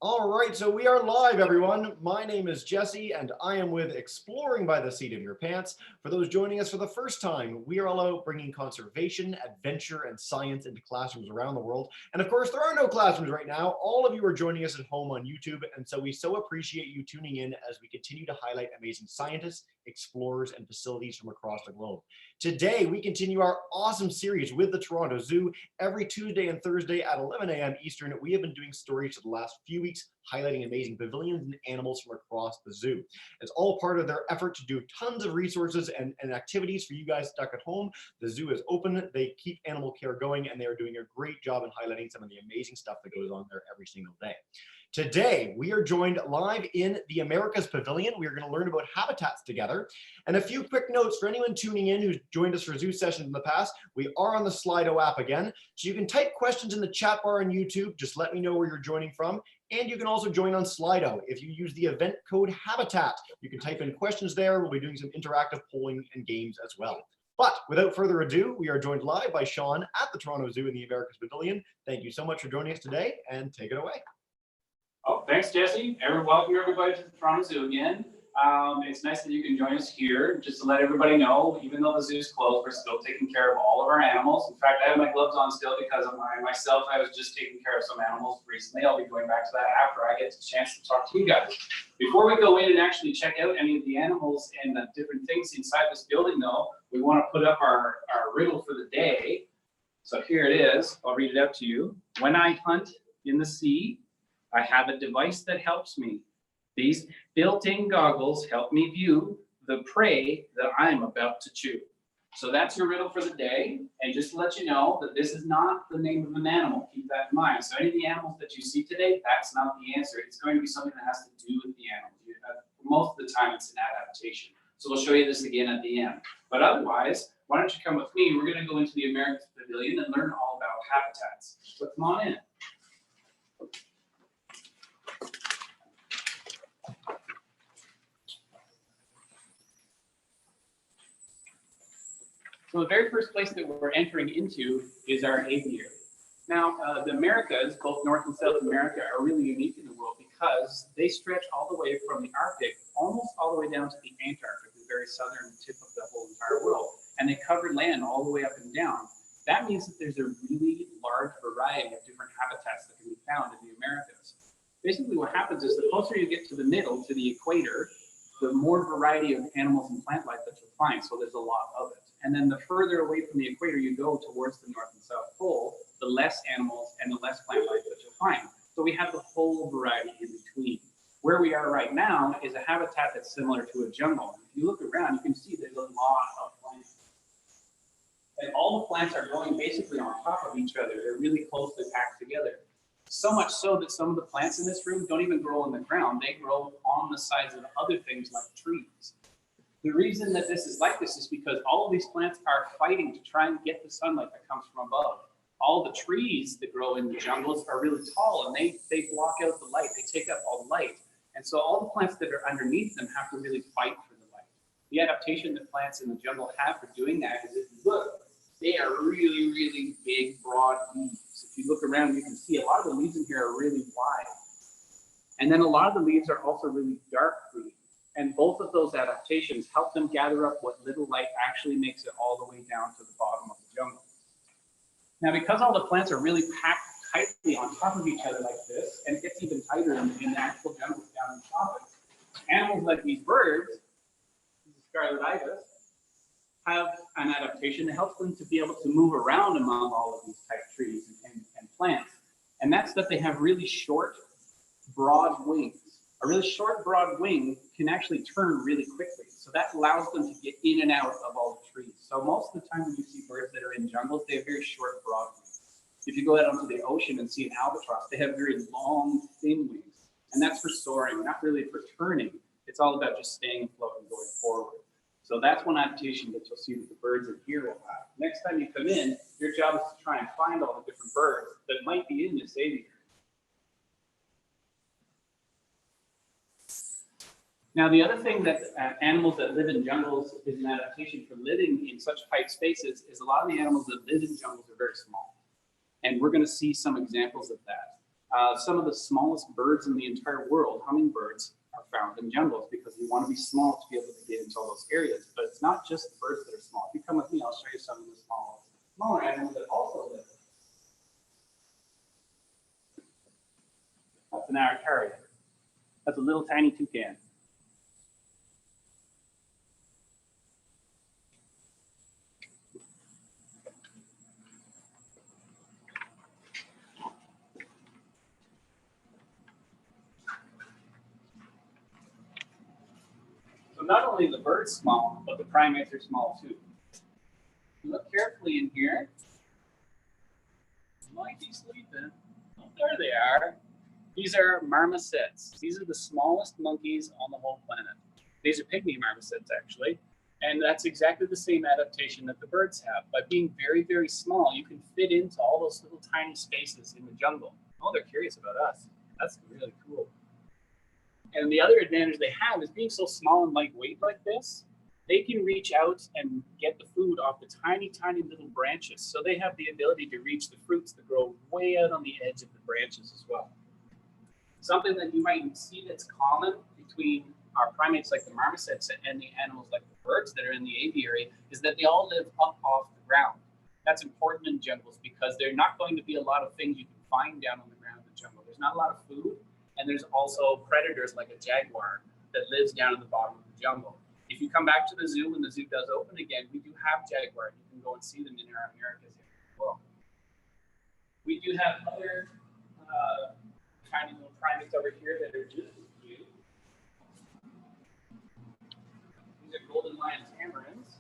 All right, so we are live, everyone. My name is Jesse, and I am with Exploring by the Seat of Your Pants. For those joining us for the first time, we are all about bringing conservation, adventure, and science into classrooms around the world. And of course, there are no classrooms right now. All of you are joining us at home on YouTube, and so we so appreciate you tuning in as we continue to highlight amazing scientists, explorers, and facilities from across the globe. Today, we continue our awesome series with the Toronto Zoo. Every Tuesday and Thursday at 11 a.m. Eastern, we have been doing stories for the last few weeks highlighting amazing pavilions and animals from across the zoo. It's all part of their effort to do tons of resources and activities for you guys stuck at home. The zoo is open, they keep animal care going, and they are doing a great job in highlighting some of the amazing stuff that goes on there every single day. Today, we are joined live in the Americas Pavilion. We are going to learn about habitats together. And a few quick notes for anyone tuning in who's joined us for zoo sessions in the past. We are on the Slido app again, so you can type questions in the chat bar on YouTube. Just let me know where you're joining from. And you can also join on Slido. If you use the event code HABITAT, you can type in questions there. We'll be doing some interactive polling and games as well. But without further ado, we are joined live by Sean at the Toronto Zoo in the Americas Pavilion. Thank you so much for joining us today, and take it away. Oh, thanks, Jesse. Welcome everybody to the Toronto Zoo again. It's nice that you can join us here. Just to let everybody know, even though the zoo's closed, we're still taking care of all of our animals. In fact, I have my gloves on still because of I was just taking care of some animals recently. I'll be going back to that after I get the chance to talk to you guys. Before we go in and actually check out any of the animals and the different things inside this building, though, we want to put up our riddle for the day. So here it is. I'll read it out to you. When I hunt in the sea, I have a device that helps me. These built-in goggles help me view the prey that I'm about to chew. So that's your riddle for the day. And just to let you know that this is not the name of an animal. Keep that in mind. So any of the animals that you see today, that's not the answer. It's going to be something that has to do with the animal. Most of the time, it's an adaptation. So we'll show you this again at the end. But otherwise, why don't you come with me? We're going to go into the Americas Pavilion and learn all about habitats. So come on in. So the very first place that we're entering into is our aviary. Now, the Americas, both North and South America, are really unique in the world because they stretch all the way from the Arctic, almost all the way down to the Antarctic, the very southern tip of the whole entire world. And they cover land all the way up and down. That means that there's a really large variety of different habitats that can be found in the Americas. Basically, what happens is the closer you get to the middle, to the equator, the more variety of animals and plant life that you'll find. So there's a lot of it. And then the further away from the equator you go towards the North and South Pole, the less animals and the less plant life that you'll find. So we have the whole variety in between. Where we are right now is a habitat that's similar to a jungle. If you look around, you can see there's a lot of plants. And all the plants are growing basically on top of each other. They're really closely packed together. So much so that some of the plants in this room don't even grow on the ground. They grow on the sides of other things like trees. The reason that this is like this is because all of these plants are fighting to try and get the sunlight that comes from above. All the trees that grow in the jungles are really tall and they block out the light. They take up all the light. And so all the plants that are underneath them have to really fight for the light. The adaptation that plants in the jungle have for doing that is if you look, they are really, really big, broad leaves. If you look around, you can see a lot of the leaves in here are really wide. And then a lot of the leaves are also really dark green. And both of those adaptations help them gather up what little light actually makes it all the way down to the bottom of the jungle. Now, because all the plants are really packed tightly on top of each other like this, and it gets even tighter in the actual jungle down in the tropics, animals like these birds, scarlet ibis, have an adaptation that helps them to be able to move around among all of these tight trees and plants. And that's that they have really short, broad wings. A really short, broad wing can actually turn really quickly. So that allows them to get in and out of all the trees. So most of the time when you see birds that are in jungles, they have very short, broad wings. If you go out onto the ocean and see an albatross, they have very long, thin wings. And that's for soaring, not really for turning. It's all about just staying afloat and going forward. So that's one adaptation that you'll see that the birds in here will have. Next time you come in, your job is to try and find all the different birds that might be in this aviary. Now, the other thing that animals that live in jungles is an adaptation for living in such tight spaces is a lot of the animals that live in jungles are very small. And we're going to see some examples of that. Some of the smallest birds in the entire world, hummingbirds, are found in jungles because we want to be small to be able to get into all those areas. But it's not just the birds that are small. If you come with me, I'll show you some of the smaller animals that also live. That's an arachnids. That's a little tiny toucan. So not only the birds small, but the primates are small too. Look carefully in here. Might be sleeping. Oh, there they are. These are marmosets. These are the smallest monkeys on the whole planet. These are pygmy marmosets, actually. And that's exactly the same adaptation that the birds have. By being very, very small, you can fit into all those little tiny spaces in the jungle. Oh, they're curious about us. That's really cool. And the other advantage they have is being so small and lightweight like this, they can reach out and get the food off the tiny, tiny little branches. So they have the ability to reach the fruits that grow way out on the edge of the branches as well. Something that you might see that's common between our primates like the marmosets and the animals like the birds that are in the aviary is that they all live up off the ground. That's important in jungles because there's not going to be a lot of things you can find down on the ground in the jungle. There's not a lot of food, and there's also predators like a jaguar that lives down at the bottom of the jungle. If you come back to the zoo when the zoo does open again, we do have jaguar. You can go and see them in our Americas as well. We do have other tiny little primates over here that are just as cute. These are golden lion tamarins.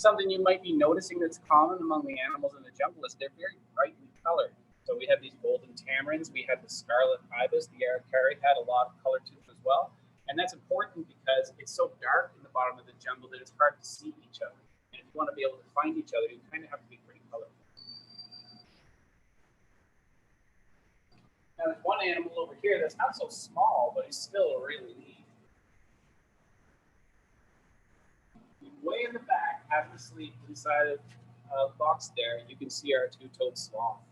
Something you might be noticing that's common among the animals in the jungle is they're very brightly colored. So we have these golden tamarins, we have the scarlet ibis, the arachnids had a lot of color to them as well. And that's important because it's so dark in the bottom of the jungle that it's hard to see each other. And if you want to be able to find each other, you kind of have to be pretty colorful. Now there's one animal over here that's not so small, but he's still really neat. Way in the back, having to sleep inside a box there, you can see our two-toed sloth.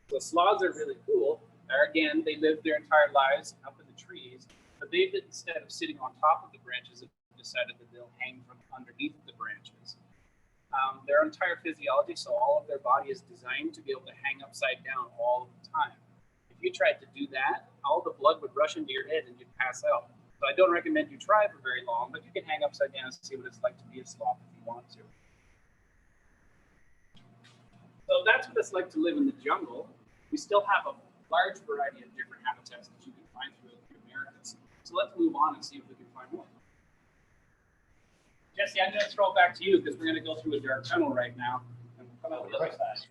So sloths are really cool. Again, they live their entire lives up in the trees, but they've, instead of sitting on top of the branches, have decided that they'll hang from underneath the branches. Their entire physiology, so all of their body is designed to be able to hang upside down all the time. If you tried to do that, all the blood would rush into your head and you'd pass out. So I don't recommend you try for very long, but you can hang upside down and see what it's like to be a sloth if you want to. So that's what it's like to live in the jungle. We still have a large variety of different habitats that you can find throughout the Americas. So let's move on and see if we can find more. Jesse, I'm going to throw it back to you because we're going to go through a dark tunnel right now and we'll come out the other side.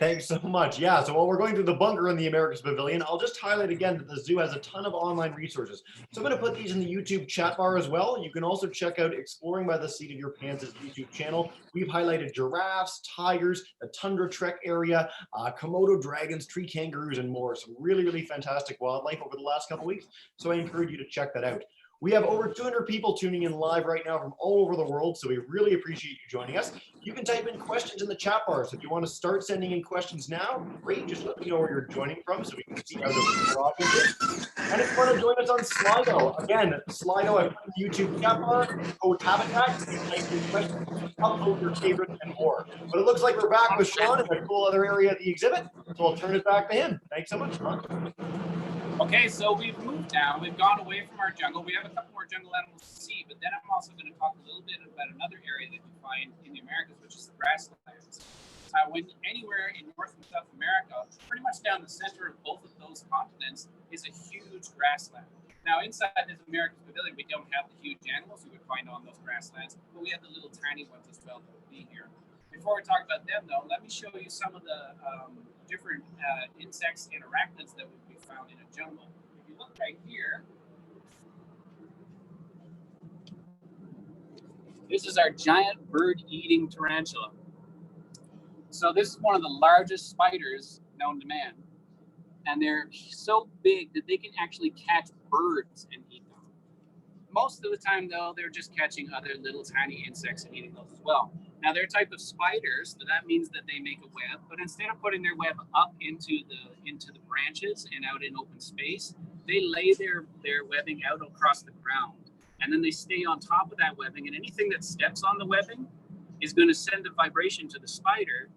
Thanks so much. Yeah, so while we're going through the bunker in the Americas Pavilion, I'll just highlight again that the zoo has a ton of online resources. So I'm going to put these in the YouTube chat bar as well. You can also check out Exploring by the Seat of Your Pants' YouTube channel. We've highlighted giraffes, tigers, the tundra trek area, Komodo dragons, tree kangaroos, and more. Some really, really fantastic wildlife over the last couple weeks. So I encourage you to check that out. We have over 200 people tuning in live right now from all over the world, so we really appreciate you joining us. You can type in questions in the chat bar, so if you want to start sending in questions now, great, just let me know where you're joining from so we can see how the audience is. And if you want to join us on Slido, again, Slido, I put in the YouTube chat bar, code Habitat, you can type in questions, upload your favorites, and more. But it looks like we're back with Sean in a cool other area of the exhibit, so I'll turn it back to him. Thanks so much, Sean. Okay, so we've moved now. We've gone away from our jungle. We have a couple more jungle animals to see, but then I'm also going to talk a little bit about another area that you find in the Americas, which is the grasslands. When anywhere in North and South America, pretty much down the center of both of those continents is a huge grassland. Now, inside this Americas Pavilion, we don't have the huge animals you would find on those grasslands, but we have the little tiny ones as well that will be here. Before we talk about them, though, let me show you some of the different insects and arachnids that would be found in a jungle. If you look right here, this is our giant bird-eating tarantula. So this is one of the largest spiders known to man. And they're so big that they can actually catch birds and eat them. Most of the time, though, they're just catching other little tiny insects and eating those as well. Now they're a type of spiders, so that means that they make a web, but instead of putting their web up into the branches and out in open space, they lay their webbing out across the ground. And then they stay on top of that webbing, and anything that steps on the webbing is going to send a vibration to the spider,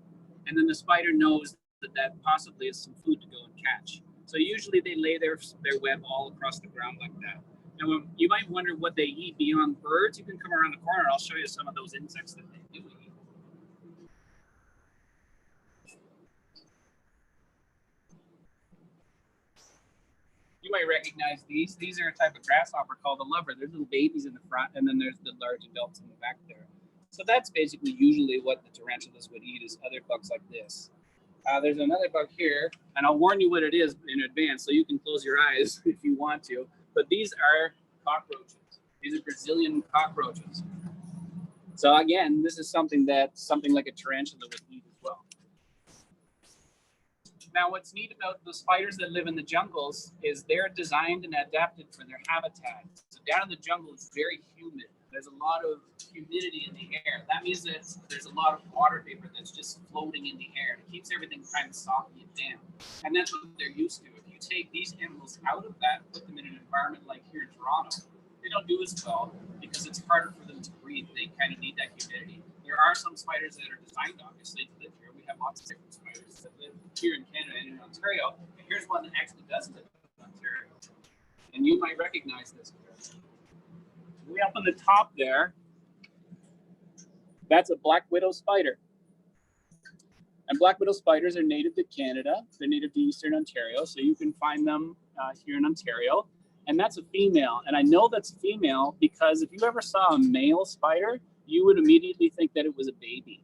and then the spider knows that that possibly is some food to go and catch. So usually they lay their web all across the ground like that. Now, you might wonder what they eat beyond birds. You can come around the corner. I'll show you some of those insects that they do eat. You might recognize these. These are a type of grasshopper called a lover. There's little babies in the front, and then there's the large adults in the back there. So that's basically usually what the tarantulas would eat, is other bugs like this. There's another bug here, and I'll warn you what it is in advance, so you can close your eyes if you want to. But these are cockroaches. These are Brazilian cockroaches. So again, this is something like a tarantula would eat as well. Now, what's neat about the spiders that live in the jungles is they're designed and adapted for their habitat. So down in the jungle, it's very humid. There's a lot of humidity in the air. That means that there's a lot of water vapor that's just floating in the air. It keeps everything kind of soft and damp. And that's what they're used to. If you take these animals out of that, put them in an environment like here in Toronto, they don't do as well because it's harder for them to breathe. They kind of need that humidity. There are some spiders that are designed, obviously, to live here. We have lots of different spiders that live here in Canada and in Ontario. And here's one that actually does live in Ontario. And you might recognize this. Way up on the top there, that's a black widow spider. And black widow spiders are native to Canada. They're native to Eastern Ontario, so you can find them here in Ontario. And that's a female. And I know that's a female because if you ever saw a male spider, you would immediately think that it was a baby.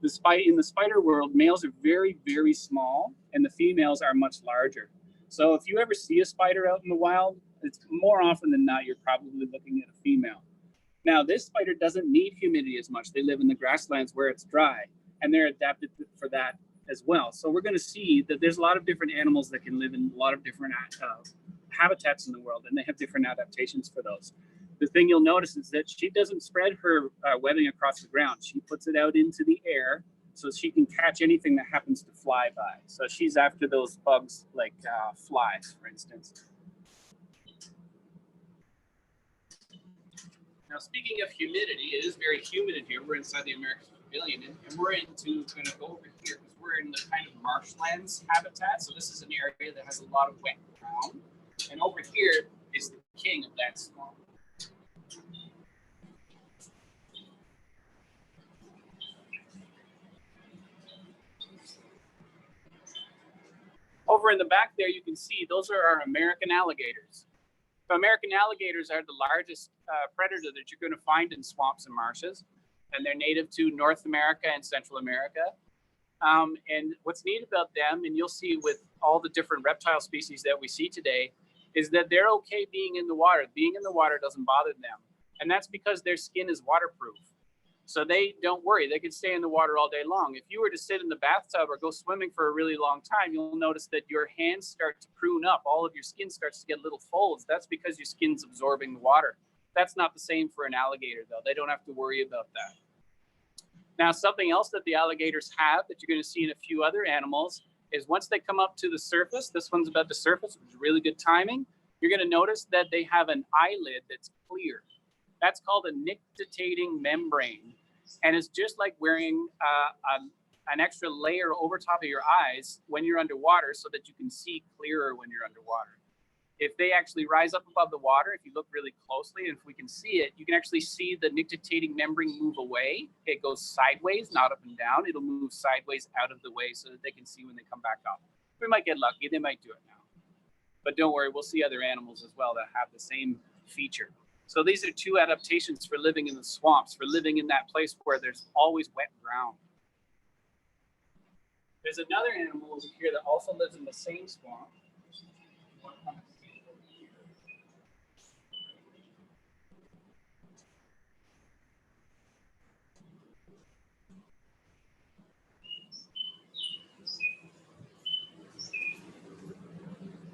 In the spider world, males are very, very small, and the females are much larger. So if you ever see a spider out in the wild, it's more often than not, you're probably looking at a female. Now, this spider doesn't need humidity as much. They live in the grasslands where it's dry, and they're adapted for that as well. So we're going to see that there's a lot of different animals that can live in a lot of different habitats in the world, and they have different adaptations for those. The thing you'll notice is that she doesn't spread her webbing across the ground. She puts it out into the air so she can catch anything that happens to fly by. So she's after those bugs like flies, for instance. Now, speaking of humidity, it is very humid in here. We're inside the American Pavilion, and we're going to go over here because we're in the kind of marshlands habitat. So this is an area that has a lot of wet ground. And over here is the king of that swamp. Over in the back there, you can see those are our American alligators. So American alligators are the largest predator that you're going to find in swamps and marshes, and they're native to North America and Central America. And what's neat about them, and you'll see with all the different reptile species that we see today, is that they're okay being in the water. Being in the water doesn't bother them, and that's because their skin is waterproof. So they don't worry. They can stay in the water all day long. If you were to sit in the bathtub or go swimming for a really long time, you'll notice that your hands start to prune up. All of your skin starts to get little folds. That's because your skin's absorbing the water. That's not the same for an alligator, though. They don't have to worry about that. Now, something else that the alligators have that you're going to see in a few other animals is once they come up to the surface, this one's about the surface, which is really good timing, you're going to notice that they have an eyelid that's clear. That's called a nictitating membrane. And it's just like wearing an extra layer over top of your eyes when you're underwater so that you can see clearer when you're underwater. If they actually rise up above the water, if you look really closely, and if we can see it, you can actually see the nictitating membrane move away. It goes sideways, not up and down. It'll move sideways out of the way so that they can see when they come back up. We might get lucky. They might do it now. But don't worry, we'll see other animals as well that have the same feature. So these are two adaptations for living in the swamps, for living in that place where there's always wet ground. There's another animal over here that also lives in the same swamp.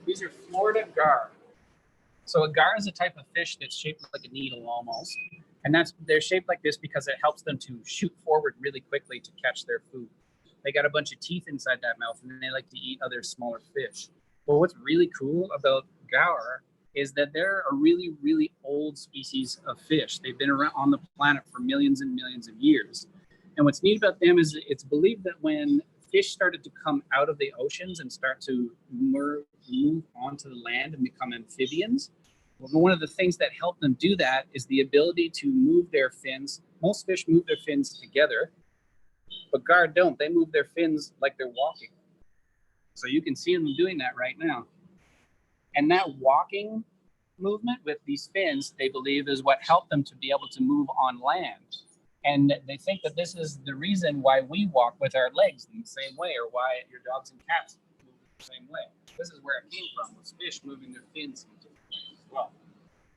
These are Florida gar. So a gar is a type of fish that's shaped like a needle almost. And they're shaped like this because it helps them to shoot forward really quickly to catch their food. They got a bunch of teeth inside that mouth, and they like to eat other smaller fish. Well, what's really cool about gaur is that they're a really, really old species of fish. They've been around on the planet for millions and millions of years. And what's neat about them is it's believed that when fish started to come out of the oceans and start to move onto the land and become amphibians, well, one of the things that helped them do that is the ability to move their fins. Most fish move their fins together, but gaur don't. They move their fins like they're walking. So you can see them doing that right now. And that walking movement with these fins, they believe, is what helped them to be able to move on land. And they think that this is the reason why we walk with our legs in the same way, or why your dogs and cats move the same way. This is where it came from, was fish moving their fins in different ways as well.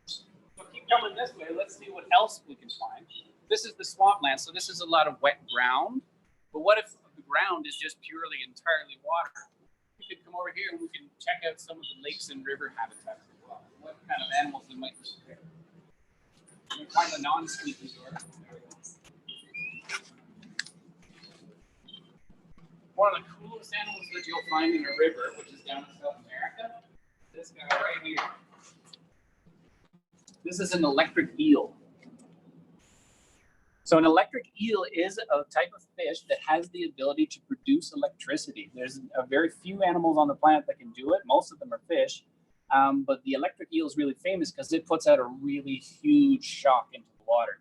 So keep coming this way. Let's see what else we can find. This is the swampland, so this is a lot of wet ground. But what if the ground is just purely entirely water? We could come over here and we can check out some of the lakes and river habitats as well. What kind of animals we might live there. We find a non-squeaky door. There we go. One of the coolest animals that you'll find in a river, which is down in South America, this guy right here. This is an electric eel. So an electric eel is a type of fish that has the ability to produce electricity. There's a very few animals on the planet that can do it. Most of them are fish. But the electric eel is really famous because it puts out a really huge shock into the water.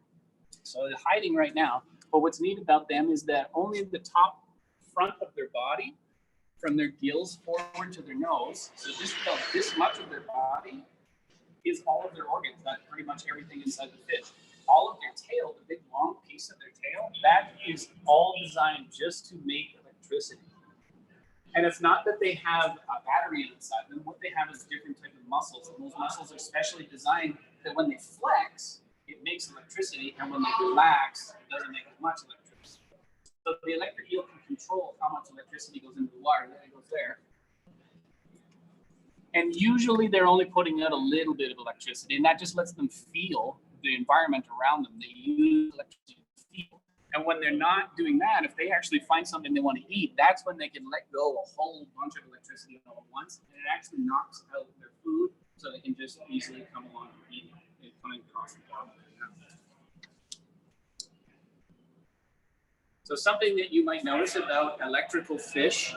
So they're hiding right now. But what's neat about them is that only the top front of their body, from their gills forward to their nose, so just about this much of their body is all of their organs. That's pretty much everything inside the fish. All of their tail, the big long piece of their tail, that is all designed just to make electricity. And it's not that they have a battery inside them. What they have is different types of muscles. And those muscles are specially designed that when they flex, it makes electricity. And when they relax, it doesn't make as much electricity. So the electric eel can control how much electricity goes into the water. There it goes there. And usually they're only putting out a little bit of electricity. And that just lets them feel the environment around them. They use electricity to feel. And when they're not doing that, if they actually find something they want to eat, that's when they can let go a whole bunch of electricity all at once. And it actually knocks out their food so they can just easily come along and eat it, coming across the bottom. So something that you might notice about electrical fish,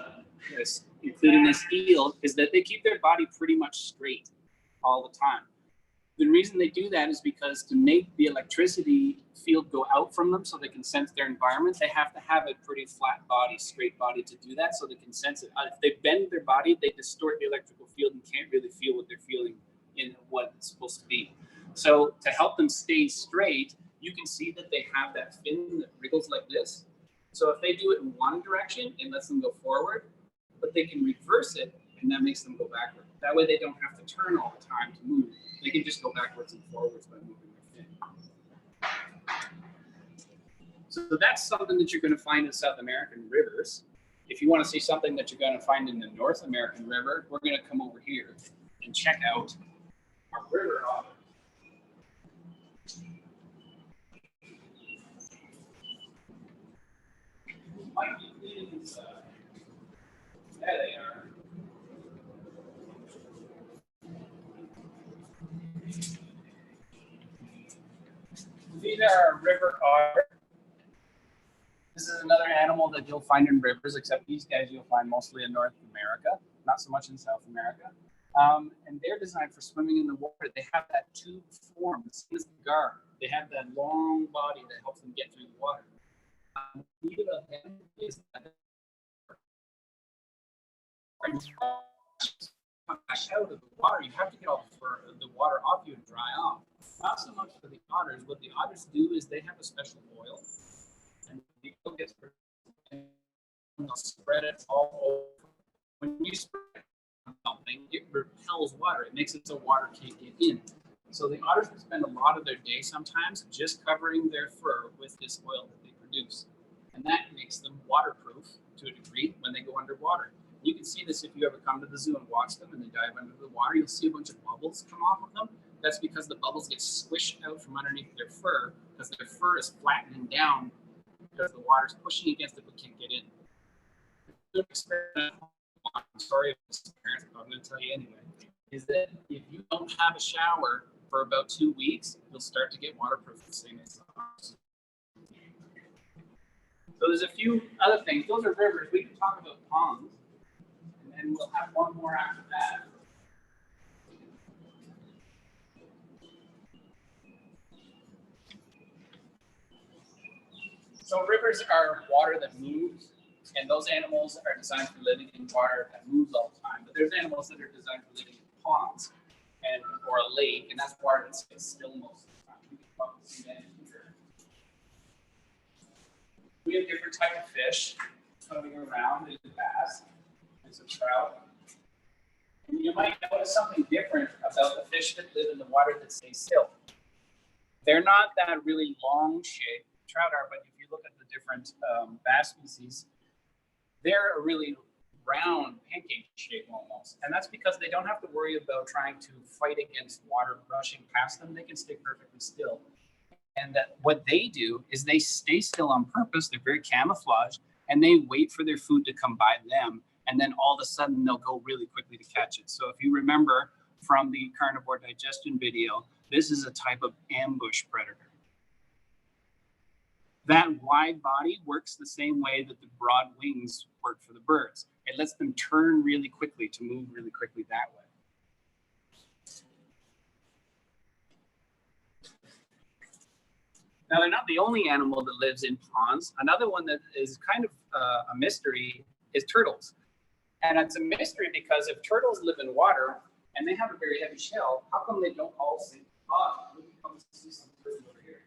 including this eel, is that they keep their body pretty much straight all the time. The reason they do that is because to make the electricity field go out from them so they can sense their environment, they have to have a pretty flat body, straight body to do that so they can sense it. If they bend their body, they distort the electrical field and can't really feel what they're feeling in what it's supposed to be. So to help them stay straight, you can see that they have that fin that wriggles like this. So if they do it in one direction, it lets them go forward, but they can reverse it and that makes them go backward. That way they don't have to turn all the time to move. They can just go backwards and forwards by moving their fin. So that's something that you're going to find in South American rivers. If you want to see something that you're going to find in the North American river, we're going to come over here and check out our river otter. Might be leading inside. There they are. These are river otter. This is another animal that you'll find in rivers, except these guys you'll find mostly in North America, not so much in South America. And they're designed for swimming in the water. They have that tube form, the same as the gaur. They have that long body that helps them get through the water. The neat about them is that come back out of the water, you have to get all the water off you and dry off. Not so much for the otters. What the otters do is they have a special oil, and the oil gets and they'll spread it all over. When you spread something, it repels water. It makes it so water can't get in. So the otters will spend a lot of their day sometimes just covering their fur with this oil that they produce. And that makes them waterproof to a degree when they go underwater. You can see this if you ever come to the zoo and watch them and they dive under the water. You'll see a bunch of bubbles come off of them. That's because the bubbles get squished out from underneath their fur because their fur is flattening down because the water's pushing against it but can't get in. Good experiment. I'm sorry, parents, but I'm going to tell you anyway. Is that if you don't have a shower for about 2 weeks, you'll start to get waterproof the same as ours. So there's a few other things. Those are rivers. We can talk about ponds, and then we'll have one more after that. So rivers are water that moves, and those animals are designed for living in water that moves all the time. But there's animals that are designed for living in ponds or a lake, and that's water that stays still most of the time. We can probably see that here. We have different types of fish swimming around. There's a bass, there's a trout. And you might notice something different about the fish that live in the water that stay still. They're not that really long shape. Trout are, but if you look at the different bass species, they're a really round pancake shape almost. And that's because they don't have to worry about trying to fight against water rushing past them. They can stay perfectly still. And that what they do is they stay still on purpose. They're very camouflaged, and they wait for their food to come by them. And then all of a sudden they'll go really quickly to catch it. So if you remember from the carnivore digestion video, this is a type of ambush predator. That wide body works the same way that the broad wings work for the birds. It lets them turn really quickly to move really quickly that way. Now, they're not the only animal that lives in ponds. Another one that is kind of a mystery is turtles. And it's a mystery because if turtles live in water and they have a very heavy shell, how come they don't all sink to the bottom? We can come see some turtles over here.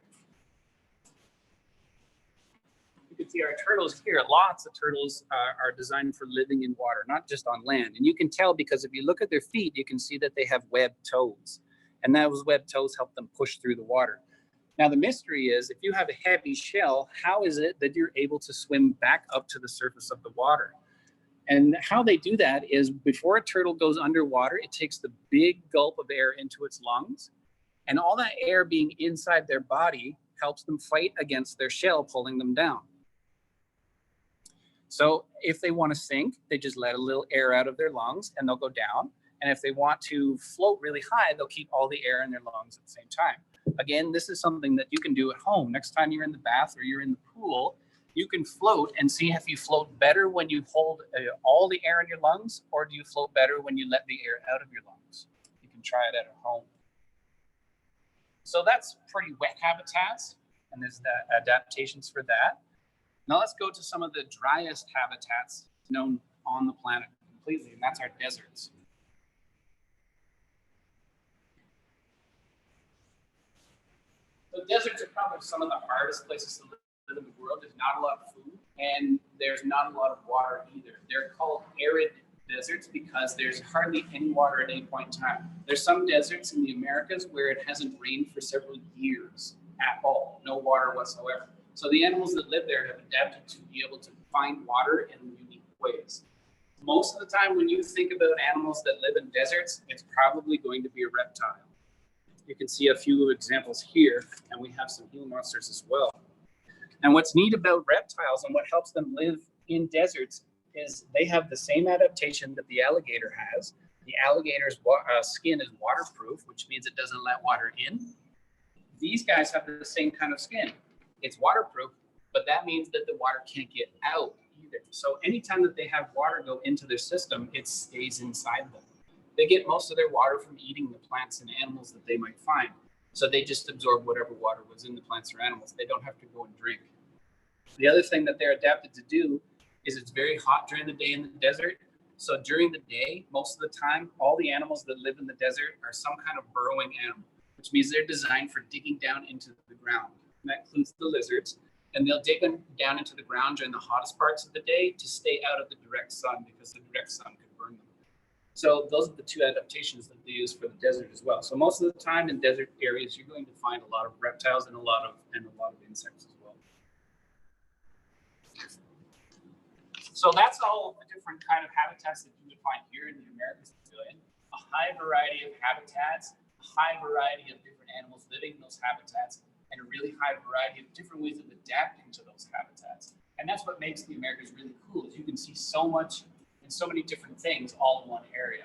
You can see our turtles here. Lots of turtles are designed for living in water, not just on land. And you can tell because if you look at their feet, you can see that they have webbed toes. And those webbed toes help them push through the water. Now, the mystery is, if you have a heavy shell, how is it that you're able to swim back up to the surface of the water? And how they do that is before a turtle goes underwater, it takes the big gulp of air into its lungs. And all that air being inside their body helps them fight against their shell, pulling them down. So if they want to sink, they just let a little air out of their lungs and they'll go down. And if they want to float really high, they'll keep all the air in their lungs at the same time. Again, this is something that you can do at home. Next time you're in the bath or you're in the pool, you can float and see if you float better when you hold all the air in your lungs, or do you float better when you let the air out of your lungs? You can try it at home. So that's pretty wet habitats, and there's the adaptations for that. Now let's go to some of the driest habitats known on the planet completely, and that's our deserts. So deserts are probably some of the hardest places to live in the world. There's not a lot of food, and there's not a lot of water either. They're called arid deserts because there's hardly any water at any point in time. There's some deserts in the Americas where it hasn't rained for several years at all, no water whatsoever. So the animals that live there have adapted to be able to find water in unique ways. Most of the time when you think about animals that live in deserts, it's probably going to be a reptile. You can see a few examples here, and we have some Gila monsters as well. And what's neat about reptiles and what helps them live in deserts is they have the same adaptation that the alligator has. The alligator's skin is waterproof, which means it doesn't let water in. These guys have the same kind of skin. It's waterproof, but that means that the water can't get out either. So anytime that they have water go into their system, it stays inside them. They get most of their water from eating the plants and animals that they might find. So they just absorb whatever water was in the plants or animals. They don't have to go and drink. The other thing that they're adapted to do is it's very hot during the day in the desert. So during the day, most of the time, all the animals that live in the desert are some kind of burrowing animal, which means they're designed for digging down into the ground. And that includes the lizards. And they'll dig down into the ground during the hottest parts of the day to stay out of the direct sun because the direct sun could burn them. So those are the two adaptations that they use for the desert as well. So most of the time in desert areas, you're going to find a lot of reptiles and a lot of insects as well. So that's all the different kind of habitats that you would find here in the Americas Pavilion. A high variety of habitats, a high variety of different animals living in those habitats and a really high variety of different ways of adapting to those habitats. And that's what makes the Americas really cool, is you can see so much and so many different things all in one area.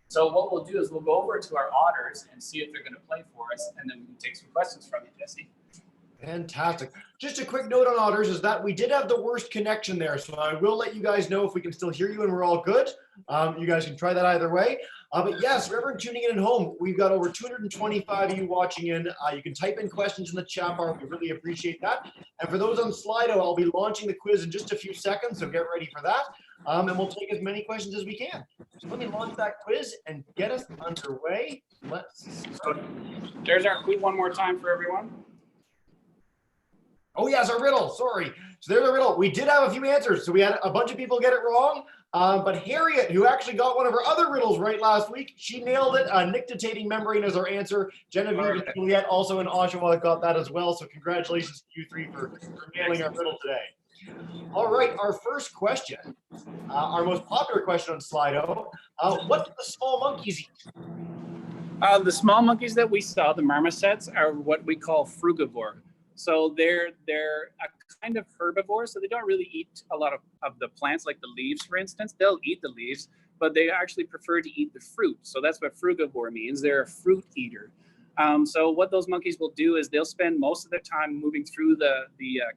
So what we'll do is we'll go over to our otters and see if they're going to play for us, and then we can take some questions from you, Jesse. Fantastic. Just a quick note on otters is that we did have the worst connection there, so I will let you guys know if we can still hear you and we're all good. You guys can try that either way. But yes, for everyone tuning in at home, we've got over 225 of you watching in. You can type in questions in the chat bar. We really appreciate that. And for those on Slido, I'll be launching the quiz in just a few seconds, so get ready for that. And we'll take as many questions as we can. So let me launch that quiz and get us underway. Let's start. There's our quiz one more time for everyone. Oh, yes, our riddle. Sorry. So there's a riddle. We did have a few answers. So we had a bunch of people get it wrong. But Harriet, who actually got one of her other riddles right last week, she nailed it. Nictitating membrane is our answer. Genevieve and Juliet, also in Oshawa, got that as well. So congratulations to you three for nailing our riddle today. All right, our first question, our most popular question on Slido. What do the small monkeys eat? The small monkeys that we saw, the marmosets, are what we call frugivore. So they're a kind of herbivore, so they don't really eat a lot of the plants, like the leaves, for instance. They'll eat the leaves, but they actually prefer to eat the fruit. So that's what frugivore means. They're a fruit eater. So what those monkeys will do is they'll spend most of their time moving through the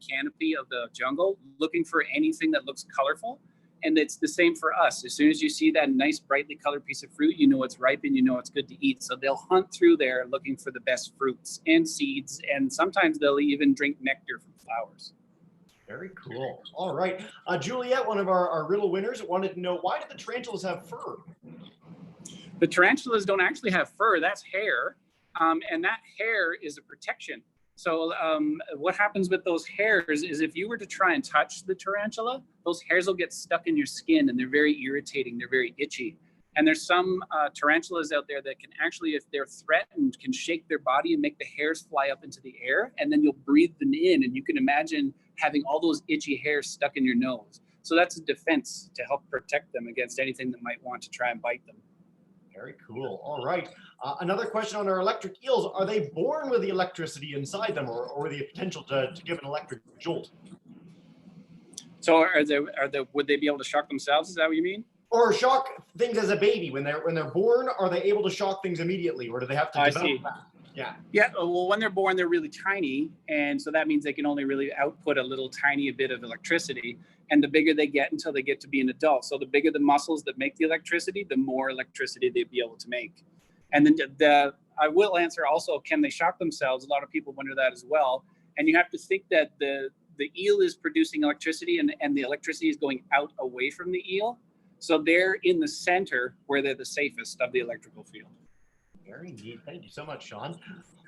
canopy of the jungle, looking for anything that looks colorful. And it's the same for us. As soon as you see that nice, brightly colored piece of fruit, you know it's ripe and you know it's good to eat. So they'll hunt through there looking for the best fruits and seeds. And sometimes they'll even drink nectar from flowers. Very cool. All right. Juliet, one of our riddle winners, wanted to know, why do the tarantulas have fur? The tarantulas don't actually have fur. That's hair. And that hair is a protection. So what happens with those hairs is if you were to try and touch the tarantula, those hairs will get stuck in your skin and they're very irritating. They're very itchy. And there's some tarantulas out there that can actually, if they're threatened, can shake their body and make the hairs fly up into the air. And then you'll breathe them in. And you can imagine having all those itchy hairs stuck in your nose. So that's a defense to help protect them against anything that might want to try and bite them. Very cool. All right. Another question on our electric eels. Are they born with the electricity inside them or the potential to give an electric jolt? So would they be able to shock themselves? Is that what you mean? Or shock things as a baby when they're born? Are they able to shock things immediately, or do they have to develop that? Yeah. Yeah. Well, when they're born, they're really tiny, and so that means they can only really output a little tiny bit of electricity. And the bigger they get until they get to be an adult. So the bigger the muscles that make the electricity, the more electricity they'd be able to make. And then I will answer also, can they shock themselves? A lot of people wonder that as well. And you have to think that the eel is producing electricity and the electricity is going out away from the eel. So they're in the center where they're the safest of the electrical field. Very neat. Thank you so much, Sean.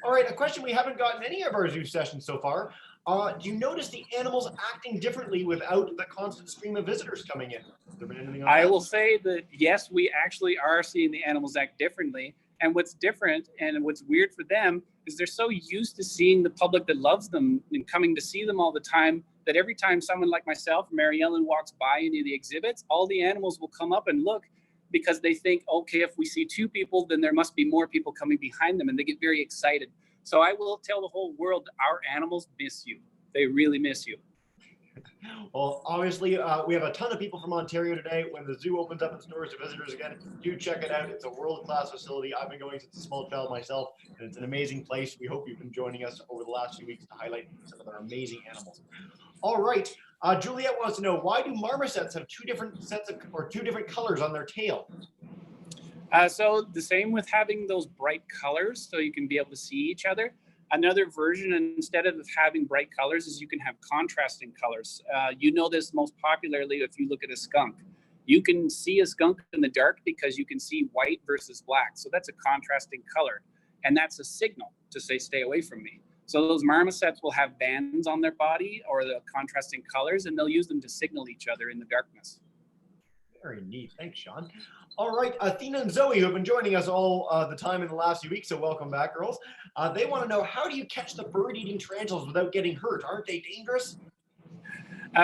All right, a question we haven't gotten any of our zoo sessions so far. Do you notice the animals acting differently without the constant stream of visitors coming in? Has there been anything on I that? will say that, yes, we actually are seeing the animals act differently. And what's different and what's weird for them is they're so used to seeing the public that loves them and coming to see them all the time that every time someone like myself, Mary Ellen, walks by any of the exhibits, all the animals will come up and look because they think, okay, if we see two people, then there must be more people coming behind them, and they get very excited. So I will tell the whole world, our animals miss you. They really miss you. Well, obviously, we have a ton of people from Ontario today. When the zoo opens up its doors to visitors again, do check it out. It's a world-class facility. I've been going since a small child myself, and it's an amazing place. We hope you've been joining us over the last few weeks to highlight some of our amazing animals. All right, Juliet wants to know, why do marmosets have two different colors on their tail? So the same with having those bright colors, so you can be able to see each other. Another version, instead of having bright colors, is you can have contrasting colors. You know this most popularly if you look at a skunk. You can see a skunk in the dark because you can see white versus black. So that's a contrasting color. And that's a signal to say, stay away from me. So those marmosets will have bands on their body or the contrasting colors, and they'll use them to signal each other in the darkness. Very neat. Thanks, Sean. All right, Athena and Zoe, who have been joining us all the time in the last few weeks, so welcome back, girls. They want to know, how do you catch the bird-eating tarantulas without getting hurt? Aren't they dangerous?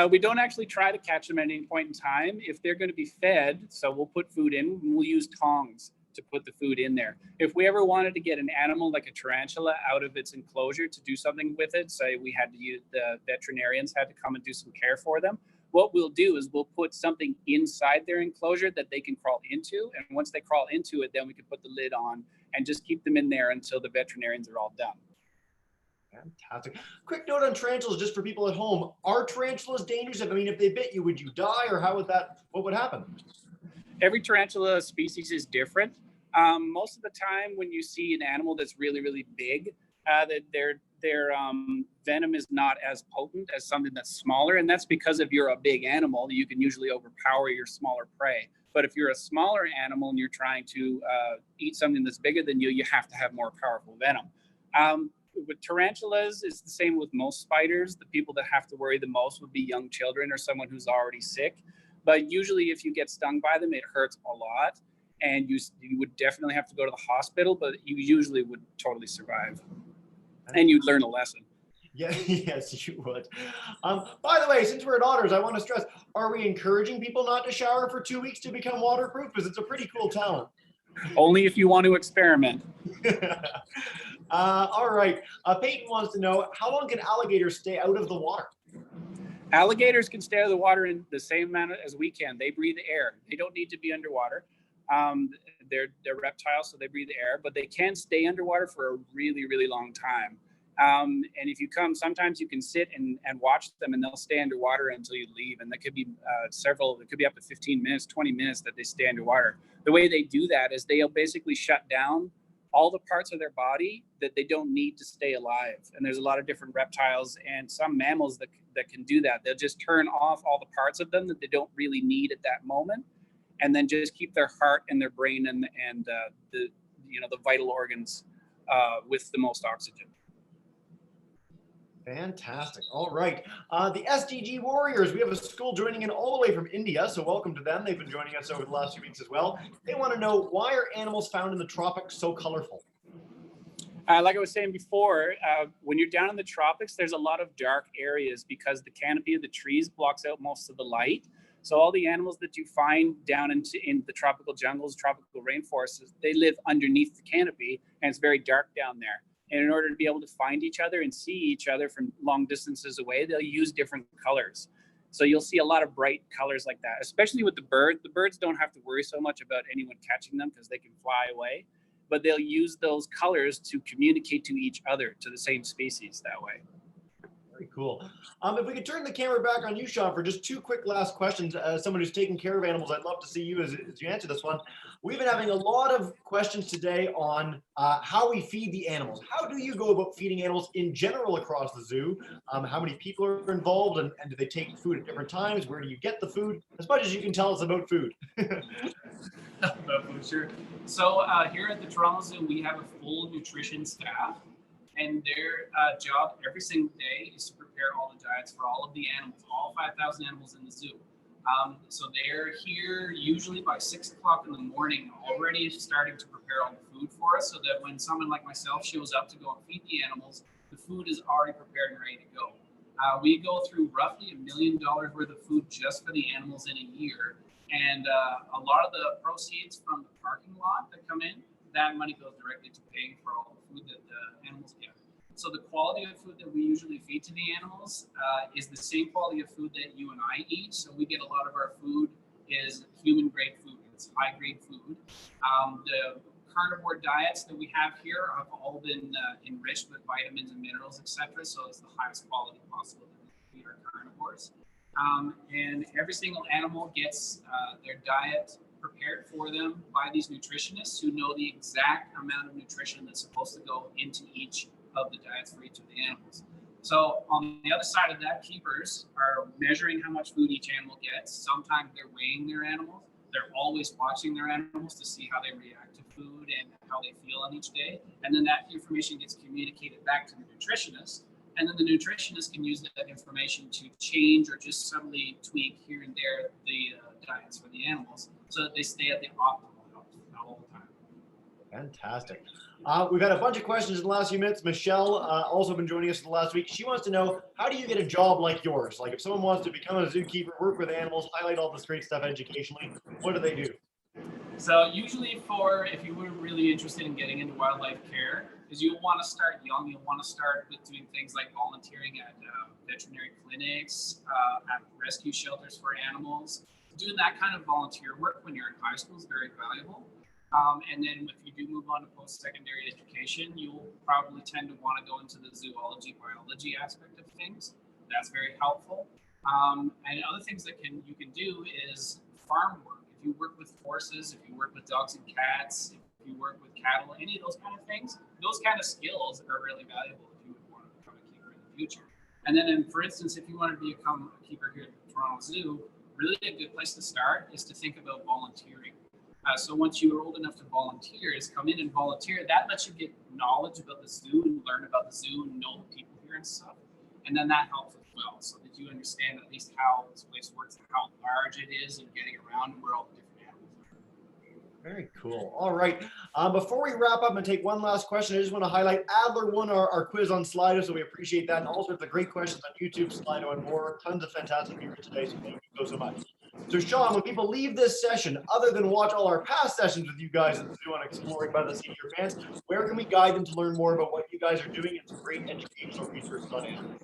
We don't actually try to catch them at any point in time. If they're going to be fed, so we'll put food in, we'll use tongs. to put the food in there. If we ever wanted to get an animal like a tarantula out of its enclosure to do something with it, say we had to use, the veterinarians had to come and do some care for them, what we'll do is we'll put something inside their enclosure that they can crawl into. And once they crawl into it, then we can put the lid on and just keep them in there until the veterinarians are all done. Fantastic. Quick note on tarantulas, just for people at home. Are tarantulas dangerous? I mean, if they bit you, would you die, or how would that, what would happen? Every tarantula species is different. Most of the time when you see an animal that's really, really big, that their venom is not as potent as something that's smaller. And that's because if you're a big animal, you can usually overpower your smaller prey. But if you're a smaller animal and you're trying to eat something that's bigger than you, you have to have more powerful venom. With tarantulas, it's the same with most spiders. The people that have to worry the most would be young children or someone who's already sick. But usually if you get stung by them, it hurts a lot. And you would definitely have to go to the hospital, but you usually would totally survive. And you'd learn a lesson. Yeah, yes, you would. By the way, since we're at otters, I want to stress, are we encouraging people not to shower for 2 weeks to become waterproof? Because it's a pretty cool talent. Only if you want to experiment. All right. Peyton wants to know, how long can alligators stay out of the water? Alligators can stay out of the water in the same manner as we can. They breathe air. They don't need to be underwater. They're reptiles, so they breathe air, but they can stay underwater for a really, really long time. And if you come, sometimes you can sit and watch them, and they'll stay underwater until you leave. And that could be it could be up to 15 minutes, 20 minutes that they stay underwater. The way they do that is they'll basically shut down all the parts of their body that they don't need to stay alive. And there's a lot of different reptiles and some mammals that can do that. They'll just turn off all the parts of them that they don't really need at that moment, and then just keep their heart and their brain and the vital organs with the most oxygen. Fantastic. All right. The SDG Warriors, we have a school joining in all the way from India, so welcome to them. They've been joining us over the last few weeks as well. They want to know, why are animals found in the tropics so colorful? Like I was saying before, when you're down in the tropics, there's a lot of dark areas because the canopy of the trees blocks out most of the light. So all the animals that you find down in the tropical jungles, tropical rainforests, they live underneath the canopy, and it's very dark down there. And in order to be able to find each other and see each other from long distances away, they'll use different colors. So you'll see a lot of bright colors like that, especially with the birds. The birds don't have to worry so much about anyone catching them because they can fly away, but they'll use those colors to communicate to each other, to the same species that way. Very cool. If we could turn the camera back on you, Sean, for just two quick last questions. As someone who's taking care of animals, I'd love to see you as you answer this one. We've been having a lot of questions today on how we feed the animals. How do you go about feeding animals in general across the zoo? How many people are involved, and do they take food at different times? Where do you get the food? As much as you can tell us about food. Sure. So here at the Toronto Zoo, we have a full nutrition staff. And their job every single day is to prepare all the diets for all of the animals, all 5,000 animals in the zoo. So they're here usually by 6 o'clock in the morning, already starting to prepare all the food for us, so that when someone like myself shows up to go and feed the animals, the food is already prepared and ready to go. We go through roughly $1 million worth of food just for the animals in a year. And a lot of the proceeds from the parking lot that come in, that money goes directly to paying for all the food that the animals get. So the quality of food that we usually feed to the animals is the same quality of food that you and I eat. So we get a lot of our food is human grade food. It's high grade food. The carnivore diets that we have here have all been enriched with vitamins and minerals, etc. So it's the highest quality possible that we feed our carnivores. And every single animal gets their diet prepared for them by these nutritionists who know the exact amount of nutrition that's supposed to go into each of the diets for each of the animals. So on the other side of that, keepers are measuring how much food each animal gets. Sometimes they're weighing their animals. They're always watching their animals to see how they react to food and how they feel on each day. And then that information gets communicated back to the nutritionist. And then the nutritionist can use that information to change or just subtly tweak here and there the diets for the animals so that they stay at the optimal health all the time. Fantastic. We've had a bunch of questions in the last few minutes. Michelle also been joining us for the last week. She wants to know, how do you get a job like yours? Like if someone wants to become a zookeeper, work with animals, highlight all this great stuff educationally, what do they do? So usually if you were really interested in getting into wildlife care, is you'll want to start young. You'll want to start with doing things like volunteering at veterinary clinics, at rescue shelters for animals. Doing that kind of volunteer work when you're in high school is very valuable. And then if you do move on to post-secondary education, you'll probably tend to want to go into the zoology, biology aspect of things. That's very helpful. And other things that you can do is farm work. If you work with horses, if you work with dogs and cats, if you work with cattle, any of those kind of things, those kind of skills are really valuable if you would want to become a keeper in the future. And then, for instance, if you want to become a keeper here at the Toronto Zoo, really a good place to start is to think about volunteering. So once you are old enough to volunteer, is come in and volunteer. That lets you get knowledge about the zoo and learn about the zoo and know the people here and stuff. And then that helps as well, so that you understand at least how this place works, how large it is, and getting around and where all the different animals are. Very cool. All right. Before we wrap up and take one last question, I just want to highlight Adler won our quiz on Slido, so we appreciate that. And also the great questions on YouTube, Slido, and more. Tons of fantastic viewers today, so thank you so much. So Sean, when people leave this session, other than watch all our past sessions with you guys at the zoo on Exploring by the Seat of Your Pants, where can we guide them to learn more about what you guys are doing and some great educational resources on animals?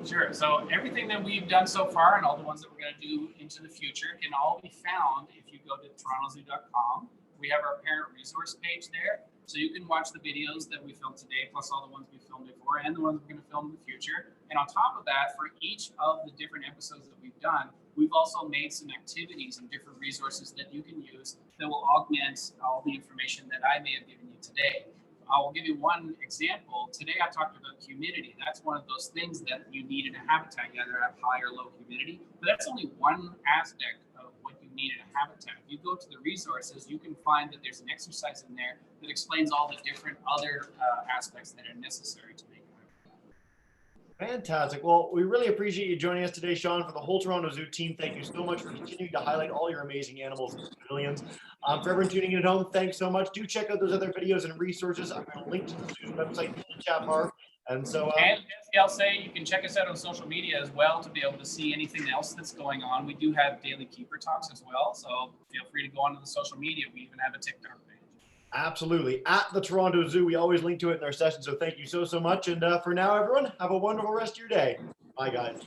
Sure. So everything that we've done so far and all the ones that we're going to do into the future can all be found if you go to torontozoo.com. We have our parent resource page there, so you can watch the videos that we filmed today, plus all the ones we filmed before and the ones we're going to film in the future. And on top of that, for each of the different episodes that we've done, we've also made some activities and different resources that you can use that will augment all the information that I may have given you today. I'll give you one example. Today I talked about humidity. That's one of those things that you need in a habitat. You either have high or low humidity, but that's only one aspect of what you need in a habitat. If you go to the resources, you can find that there's an exercise in there that explains all the different other aspects that are necessary to make a habitat. Fantastic. Well, we really appreciate you joining us today, Sean. For the whole Toronto Zoo team, thank you so much for continuing to highlight all your amazing animals and pavilions. For everyone tuning in at home, thanks so much. Do check out those other videos and resources. I'm going to link to the zoo's website in the chat bar. And so, and I'll say you can check us out on social media as well to be able to see anything else that's going on. We do have daily keeper talks as well, so feel free to go onto the social media. We even have a TikTok page. Absolutely. At the Toronto Zoo, we always link to it in our session. So thank you so much. And for now, everyone, have a wonderful rest of your day. Bye, guys.